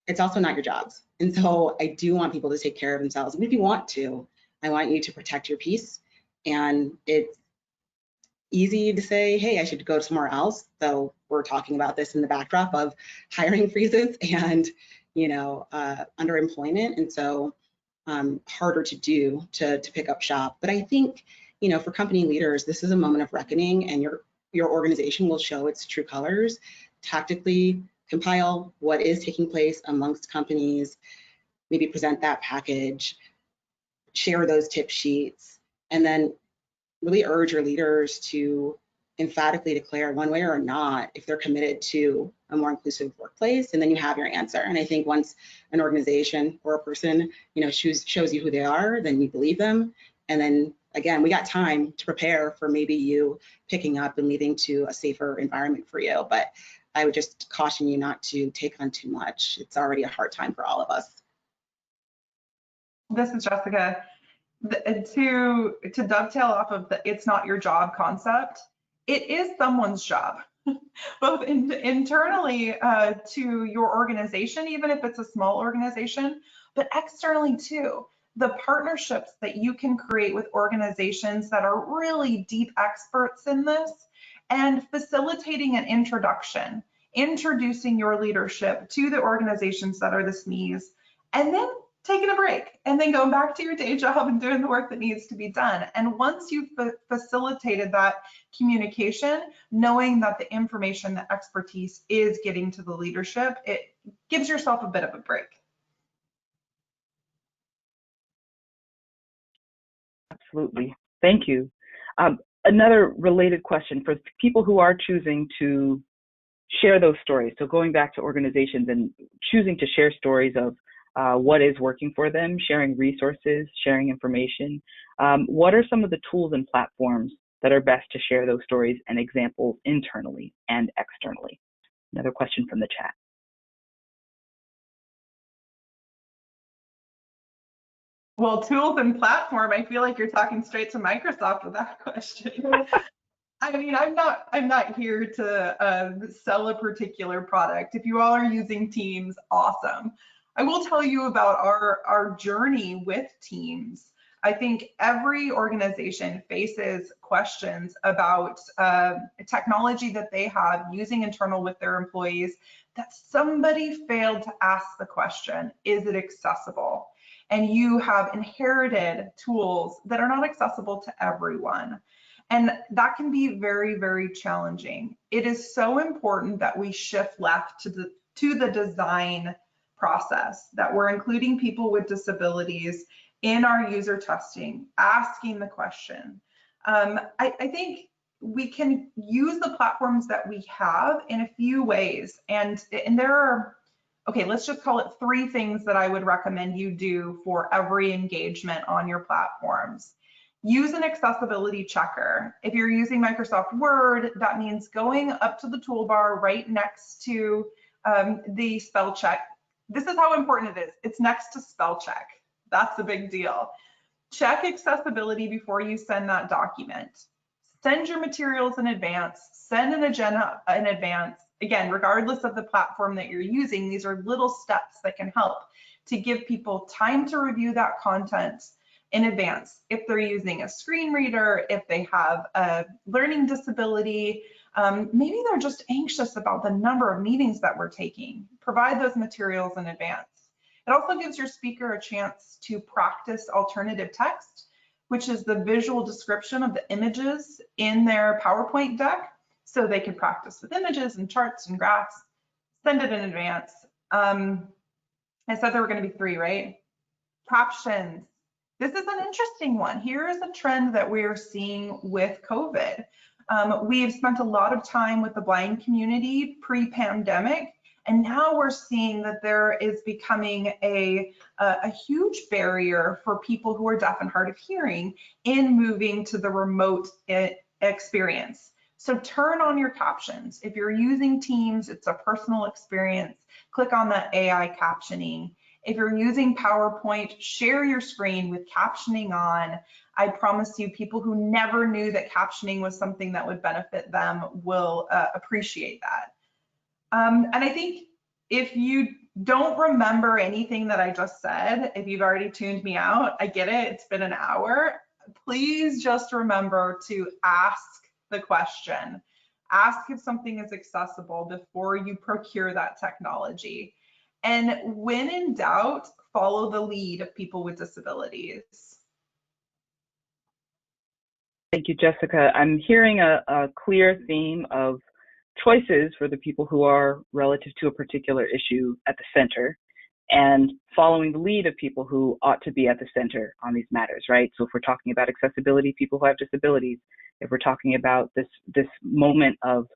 it's also not your jobs. And so I do want people to take care of themselves. And if you want to, I want you to protect your peace. And it's easy to say, hey, I should go somewhere else. So we're talking about this in the backdrop of hiring freezes and, underemployment. And so harder to do to pick up shop. But I think, for company leaders, this is a moment of reckoning, and your organization will show its true colors. Tactically compile what is taking place amongst companies, maybe present that package, share those tip sheets, and then really urge your leaders to emphatically declare one way or not if they're committed to a more inclusive workplace, and then you have your answer. And I think once an organization or a person, shows you who they are, then you believe them. And then again, we got time to prepare for maybe you picking up and leading to a safer environment for you. But I would just caution you not to take on too much. It's already a hard time for all of us. This is Jessica. To dovetail off of the "it's not your job" concept, it is someone's job, both internally to your organization, even if it's a small organization, but externally too. The partnerships that you can create with organizations that are really deep experts in this, and facilitating an introduction, introducing your leadership to the organizations that are the SMEs, and then taking a break and then going back to your day job and doing the work that needs to be done. And once you've facilitated that communication, knowing that the information, the expertise is getting to the leadership, it gives yourself a bit of a break. Absolutely. Thank you. Another related question for people who are choosing to share those stories. So going back to organizations and choosing to share stories of what is working for them, sharing resources, sharing information. What are some of the tools and platforms that are best to share those stories and examples internally and externally? Another question from the chat. Well, tools and platform, I feel like you're talking straight to Microsoft with that question. I mean, I'm not here to sell a particular product. If you all are using Teams, awesome. I will tell you about our journey with Teams. I think every organization faces questions about technology that they have using internal with their employees that somebody failed to ask the question, is it accessible? And you have inherited tools that are not accessible to everyone. And that can be very, very challenging. It is so important that we shift left to the design process, that we're including people with disabilities in our user testing, asking the question. I think we can use the platforms that we have in a few ways. And there are, okay, let's just call it 3 things that I would recommend you do for every engagement on your platforms. Use an accessibility checker. If you're using Microsoft Word, that means going up to the toolbar right next to the spell check. This is how important it is. It's next to spell check. That's a big deal. Check accessibility before you send that document. Send your materials in advance. Send an agenda in advance. Again, regardless of the platform that you're using, these are little steps that can help to give people time to review that content in advance. If they're using a screen reader, if they have a learning disability, maybe they're just anxious about the number of meetings that we're taking. Provide those materials in advance. It also gives your speaker a chance to practice alternative text, which is the visual description of the images in their PowerPoint deck, so they can practice with images and charts and graphs. Send it in advance. I said there were going to be 3, right? Captions. This is an interesting one. Here is a trend that we're seeing with COVID. We've spent a lot of time with the blind community pre-pandemic, and now we're seeing that there is becoming a huge barrier for people who are deaf and hard of hearing in moving to the remote experience. So turn on your captions. If you're using Teams, it's a personal experience. Click on the AI captioning. If you're using PowerPoint, share your screen with captioning on. I promise you, people who never knew that captioning was something that would benefit them will appreciate that. And I think if you don't remember anything that I just said, if you've already tuned me out, I get it, it's been an hour. Please just remember to ask the question. Ask if something is accessible before you procure that technology. And when in doubt, follow the lead of people with disabilities. Thank you, Jessica. I'm hearing a clear theme of choices for the people who are relative to a particular issue at the center, and following the lead of people who ought to be at the center on these matters, right? So if we're talking about accessibility, people who have disabilities, if we're talking about this moment of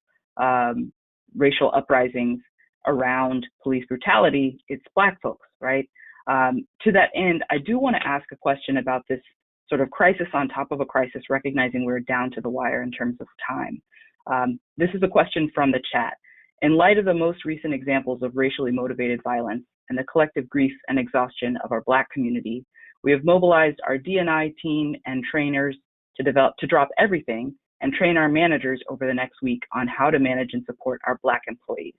racial uprisings around police brutality, it's Black folks, right? To that end, I do want to ask a question about this sort of crisis on top of a crisis, recognizing we're down to the wire in terms of time. This is a question from the chat. In light of the most recent examples of racially motivated violence and the collective grief and exhaustion of our Black community, We have mobilized our D&I team and trainers to drop everything and train our managers over the next week on how to manage and support our Black employees.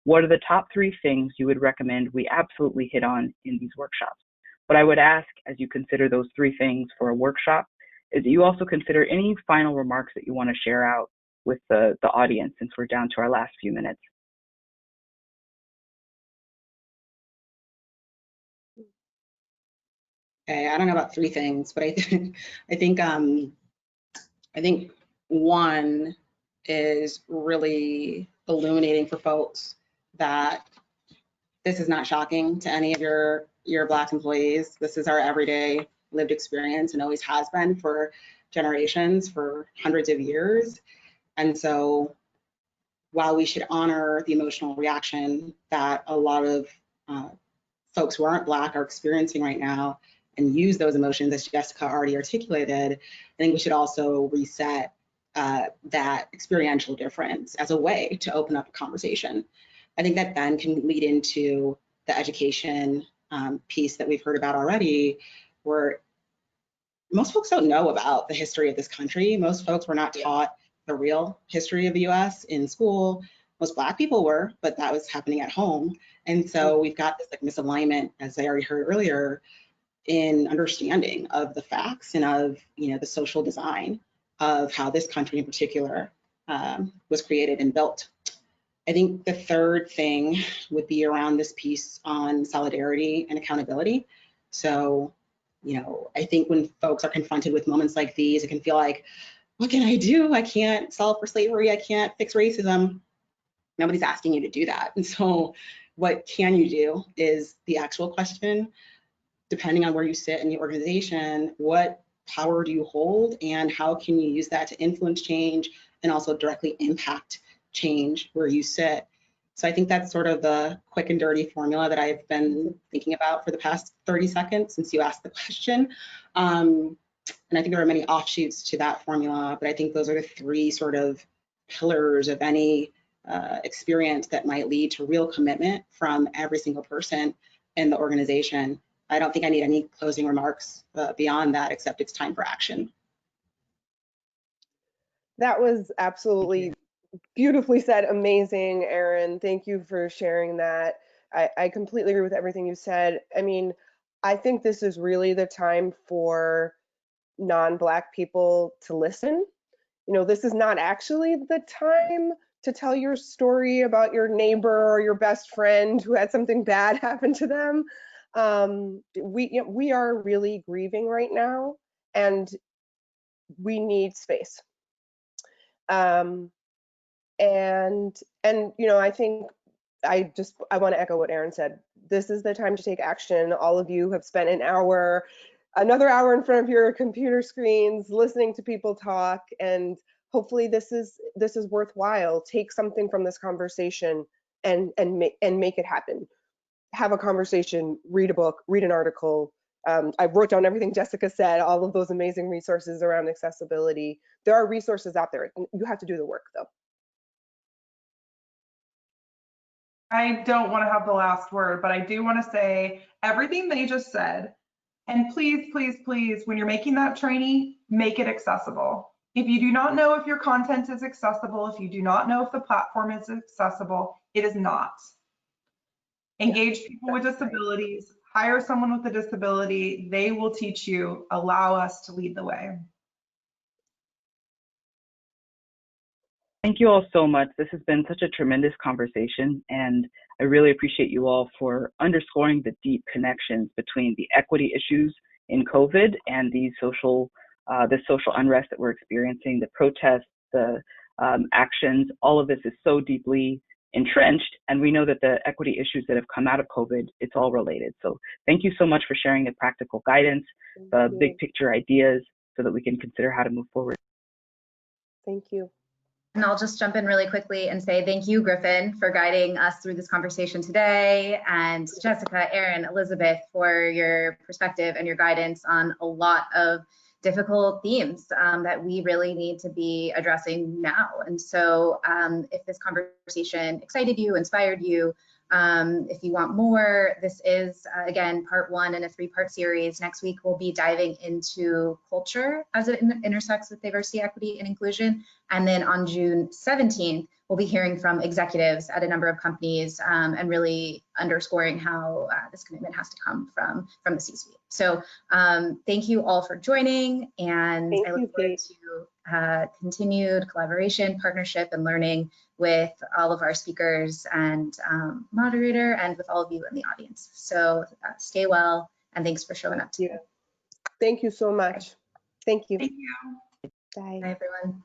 What are the top 3 things you would recommend we absolutely hit on in these workshops? What I would ask as you consider those 3 things for a workshop is that you also consider any final remarks that you want to share out with the audience, since we're down to our last few minutes. Okay, I don't know about 3 things, but I think one is really illuminating for folks that this is not shocking to any of your Black employees. This is our everyday lived experience and always has been for generations, for hundreds of years. And so while we should honor the emotional reaction that a lot of folks who aren't Black are experiencing right now and use those emotions, as Jessica already articulated, I think we should also reset that experiential difference as a way to open up a conversation. I think that then can lead into the education piece that we've heard about already, where most folks don't know about the history of this country. Most folks were not taught the real history of the US in school. Most Black people were, but that was happening at home. And so we've got this like misalignment, as I already heard earlier, in understanding of the facts and of the social design of how this country in particular was created and built. I think the third thing would be around this piece on solidarity and accountability. So, I think when folks are confronted with moments like these, it can feel like, what can I do? I can't solve for slavery. I can't fix racism. Nobody's asking you to do that. And so what can you do is the actual question, depending on where you sit in the organization, what power do you hold and how can you use that to influence change and also directly impact change where you sit? So I think that's sort of the quick and dirty formula that I've been thinking about for the past 30 seconds since you asked the question. And I think there are many offshoots to that formula, but I think those are the 3 sort of pillars of any experience that might lead to real commitment from every single person in the organization. I don't think I need any closing remarks beyond that, except it's time for action. That was absolutely beautifully said. Amazing, Erin. Thank you for sharing that. I completely agree with everything you said. I mean, I think this is really the time for non-Black people to listen. This is not actually the time to tell your story about your neighbor or your best friend who had something bad happen to them. We are really grieving right now, and we need space. And I think I want to echo what Erin said. This is the time to take action. All of you have spent another hour in front of your computer screens listening to people talk, and hopefully this is worthwhile. Take something from this conversation and make it happen. Have a conversation, read a book, read an article. I wrote down everything Jessica said, all of those amazing resources around accessibility. There are resources out there. You have to do the work though. I don't want to have the last word, but I do want to say everything they just said. And please, please, please, when you're making that training, make it accessible. If you do not know if your content is accessible, if you do not know if the platform is accessible, it is not. Engage people with disabilities, hire someone with a disability. They will teach you. Allow us to lead the way. Thank you all so much. This has been such a tremendous conversation, and I really appreciate you all for underscoring the deep connections between the equity issues in COVID and the social unrest that we're experiencing, the protests, the actions. All of this is so deeply entrenched, and we know that the equity issues that have come out of COVID, it's all related. So thank you so much for sharing the practical guidance, the big picture ideas, so that we can consider how to move forward. Thank you. And I'll just jump in really quickly and say thank you, Griffin, for guiding us through this conversation today, and Jessica, Erin, Elizabeth, for your perspective and your guidance on a lot of difficult themes that we really need to be addressing now. And so if this conversation excited you, inspired you, If you want more, this is, again, part 1 in a 3-part series. Next week, we'll be diving into culture as it intersects with diversity, equity, and inclusion. And then on June 17th, we'll be hearing from executives at a number of companies and really underscoring how this commitment has to come from the C-suite. So thank you all for joining, and I look forward to continued collaboration, partnership, and learning with all of our speakers and moderator, and with all of you in the audience. So stay well, and thanks for showing up today. Thank you so much. Thank you. Thank you. Bye. Bye, everyone.